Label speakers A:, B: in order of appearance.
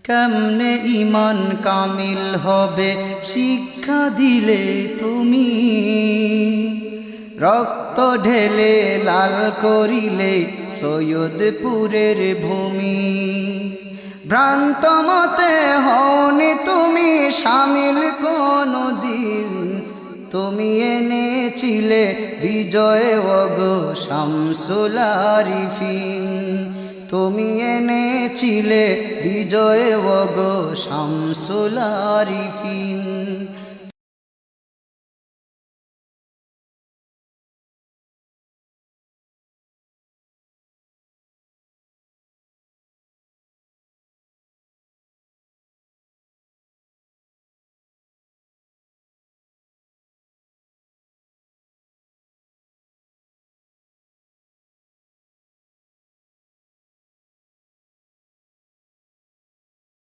A: কেমনে ঈমান কামিল হবে শিক্ষা দিলে তুমি, রক্ত ঢেলে লাল করিলে সৈয়দপুরের ভূমি। ভ্রান্ত মতে হওনি তুমি শামিল কোনো দিন, তুমি এনেছিলে বিজয় ওগো শামসুল আরিফিন, তুমি এনেছিলে বিজয় ওগো শামসুল আরিফিন।